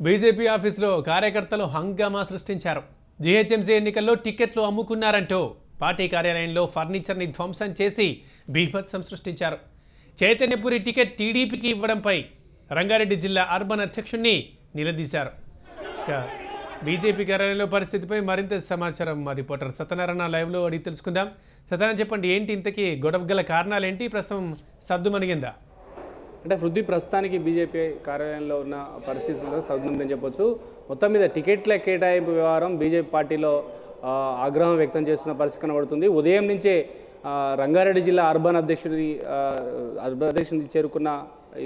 BJP ఆఫీసులో కార్యకర్తలు హంగామా సృష్టించారు. జీహెచ్ఎంసీ ఎన్నికల్లో టికెట్లు అమ్ముకున్నారంటూ పార్టీ కార్యాలయంలో ఫర్నిచర్ని ధ్వంసం చేసి బీభత్సం సృష్టించారు. చైతన్యపురి టికెట్ టీడీపీకి ఇవ్వడంపై రంగారెడ్డి జిల్లా అర్బన్ అధ్యక్షుడిని నిలదీశారు. బీజేపీ కార్యాలయంలో పరిస్థితిపై మరింత సమాచారం మా రిపోర్టర్ సత్యనారాయణ లైవ్లో అడిగి తెలుసుకుందాం. సత్యనారాయణ, చెప్పండి, ఏంటి ఇంతకీ గొడవ గల కారణాలు ఏంటి? ప్రస్తుతం సద్దుమణిగిందా? అంటే వృద్ధి ప్రస్తుతానికి బీజేపీ కార్యాలయంలో ఉన్న పరిస్థితి సౌందని చెప్పొచ్చు. మొత్తం మీద టికెట్ల కేటాయింపు వ్యవహారం బీజేపీ పార్టీలో ఆగ్రహం వ్యక్తం చేస్తున్న పరిస్థితి కనబడుతుంది. ఉదయం నుంచే రంగారెడ్డి జిల్లా అర్బన్ అధ్యక్షుడిని చేరుకున్న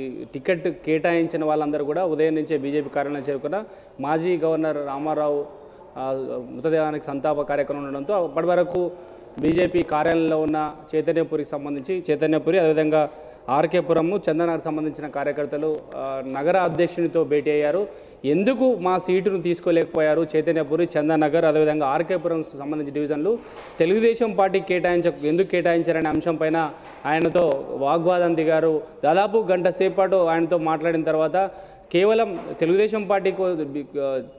ఈ టికెట్ కేటాయించిన వాళ్ళందరూ కూడా ఉదయం నుంచే బీజేపీ కార్యాలయం చేరుకున్న మాజీ గవర్నర్ రామారావు మృతదేహానికి సంతాప కార్యక్రమం ఉండడంతో అప్పటి వరకు బీజేపీ కార్యాలయంలో ఉన్న చైతన్యపురి అదేవిధంగా ఆర్కేపురము చందనగర్ సంబంధించిన కార్యకర్తలు నగర అధ్యక్షునితో భేటీ అయ్యారు. ఎందుకు మా సీటును తీసుకోలేకపోయారు, చైతన్యపురి, చందనగర్ అదేవిధంగా ఆర్కేపురం సంబంధించిన డివిజన్లు తెలుగుదేశం పార్టీకి ఎందుకు కేటాయించారనే అంశంపైన ఆయనతో వాగ్వాదం దిగారు. దాదాపు గంట సేపాటు ఆయనతో మాట్లాడిన తర్వాత కేవలం తెలుగుదేశం పార్టీకి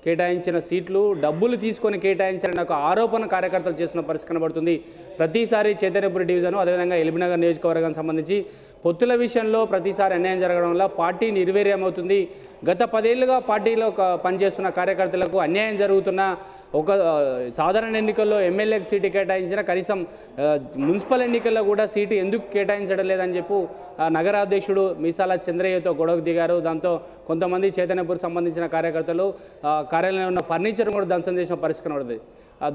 కేటాయించిన సీట్లు డబ్బులు తీసుకొని కేటాయించారని ఒక ఆరోపణ కార్యకర్తలు చేస్తున్న పరిస్థితి కనబడుతుంది. ప్రతిసారి చైతన్యపురి డివిజను అదేవిధంగా ఎల్బీనగర్ నియోజకవర్గానికి సంబంధించి పొత్తుల విషయంలో ప్రతిసారి అన్యాయం జరగడం వల్ల పార్టీ నిర్వీర్యమవుతుంది. గత 10 ఏళ్లుగా పార్టీలో పనిచేస్తున్న కార్యకర్తలకు అన్యాయం జరుగుతున్న ఒక సాధారణ ఎన్నికల్లో ఎమ్మెల్యేకి సీటు కేటాయించిన కనీసం మున్సిపల్ ఎన్నికల్లో కూడా సీటు ఎందుకు కేటాయించడం లేదని చెప్పి నగర అధ్యక్షుడు మీసాల చంద్రయ్యతో గొడవకు దిగారు. దాంతో కొంతమంది చైతన్యపురి సంబంధించిన కార్యకర్తలు కార్యాలయంలో ఉన్న ఫర్నిచర్ కూడా ధ్వంసం చేసిన పరిస్థితి కనబడుతుంది.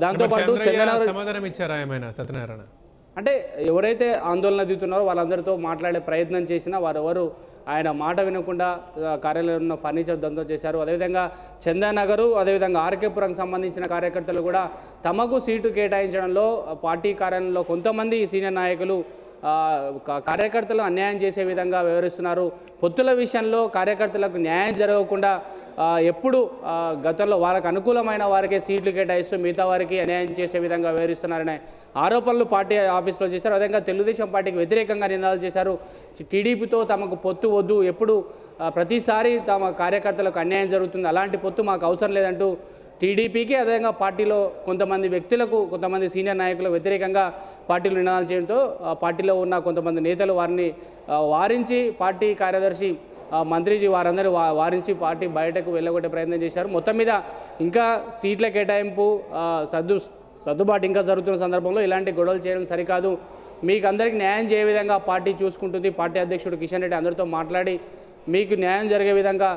దాంతోపాటు సమాధానం ఇచ్చారా ఏమైనా సత్యనారాయణ? అంటే ఎవరైతే ఆందోళన దిగుతున్నారో వాళ్ళందరితో మాట్లాడే ప్రయత్నం చేసినా వారెవరు ఆయన మాట వినకుండా కార్యాలయంలో ఉన్న ఫర్నిచర్ ధ్వంసం చేశారు. అదేవిధంగా చందానగరు అదేవిధంగా ఆర్కేపురంకి సంబంధించిన కార్యకర్తలు కూడా తమకు సీటు కేటాయించడంలో పార్టీ కార్యాలయంలో కొంతమంది సీనియర్ నాయకులు కార్యకర్తలు అన్యాయం చేసే విధంగా వ్యవహరిస్తున్నారు. పొత్తుల విషయంలో కార్యకర్తలకు న్యాయం జరగకుండా ఎప్పుడు గతంలో వారికి అనుకూలమైన వారికే సీట్లు కేటాయిస్తూ మిగతా వారికి అన్యాయం చేసే విధంగా వ్యవహరిస్తున్నారనే ఆరోపణలు పార్టీ ఆఫీస్లో చేశారు. అదేవిధంగా తెలుగుదేశం పార్టీకి వ్యతిరేకంగా నిందాలు చేశారు. టీడీపీతో తమకు పొత్తు వద్దు, ఎప్పుడు ప్రతిసారి తమ కార్యకర్తలకు అన్యాయం జరుగుతుంది, అలాంటి పొత్తు మాకు అవసరం లేదంటూ టీడీపీకి అదేవిధంగా పార్టీలో కొంతమంది వ్యక్తులకు కొంతమంది సీనియర్ నాయకులకు వ్యతిరేకంగా పార్టీలు నినాదాలు చేయడంతో పార్టీలో ఉన్న కొంతమంది నేతలు వారిని వారించి పార్టీ కార్యదర్శి మంత్రిజీ వారందరూ వారించి పార్టీ బయటకు వెళ్ళగొట్టే ప్రయత్నం చేశారు. మొత్తం మీద ఇంకా సీట్ల కేటాయింపు సర్దుబాటు ఇంకా జరుగుతున్న సందర్భంలో ఇలాంటి గొడవలు చేయడం సరికాదు, మీకు అందరికీ న్యాయం చేయ విధంగా పార్టీ చూసుకుంటుంది. పార్టీ అధ్యక్షుడు కిషన్ రెడ్డి అందరితో మాట్లాడి మీకు న్యాయం జరిగే విధంగా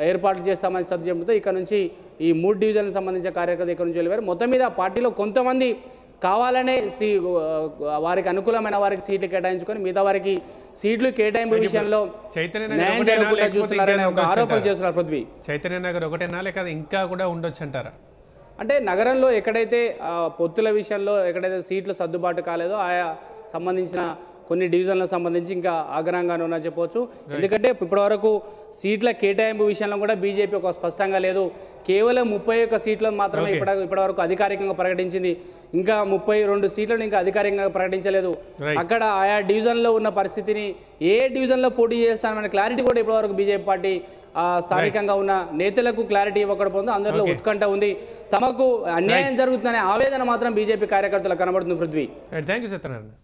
ఏర్పాట్లు చేస్తామని సర్ది చెబుతూ ఇక్కడ నుంచి ఈ 3 డివిజన్లకు సంబంధించిన కార్యకర్తలు ఇక్కడ నుంచి వెళ్ళారు. మొత్తం మీద పార్టీలో కొంతమంది కావాలనే వారికి అనుకూలమైన వారికి సీట్లు కేటాయించుకొని మిగతా వారికి సీట్లు కేటాయింపు విషయంలో న్యాయం జరగకుండా చూస్తున్నారనే ఒక ఆరోపణ చేస్తున్నారు. పృథ్వీ, చైతన్యనగర్ ఒకటేనా లేక ఇంకా కూడా ఉండొచ్చు అంటారా? అంటే నగరంలో ఎక్కడైతే పొత్తుల విషయంలో ఎక్కడైతే సీట్లు సర్దుబాటు కాలేదో ఆయా సంబంధించిన కొన్ని డివిజన్లకు సంబంధించి ఇంకా ఆగ్రహంగానే ఉన్నా చెప్పవచ్చు. ఎందుకంటే ఇప్పటివరకు సీట్ల కేటాయింపు విషయంలో కూడా బీజేపీ ఒక స్పష్టంగా లేదు. కేవలం 31 సీట్లను మాత్రమే ఇప్పటివరకు అధికారికంగా ప్రకటించింది. ఇంకా 32 సీట్లను ఇంకా అధికారికంగా ప్రకటించలేదు. అక్కడ ఆయా డివిజన్లో ఉన్న పరిస్థితిని ఏ డివిజన్లో పోటీ చేస్తామనే క్లారిటీ కూడా ఇప్పటివరకు బీజేపీ పార్టీ స్థానికంగా ఉన్న నేతలకు క్లారిటీ ఇవ్వకపోతే అందరిలో ఉత్కంఠ ఉంది. తమకు అన్యాయం జరుగుతుందనే ఆవేదన మాత్రం బీజేపీ కార్యకర్తలకు కనబడుతుంది. Prithvi, thank you Satyanarayana.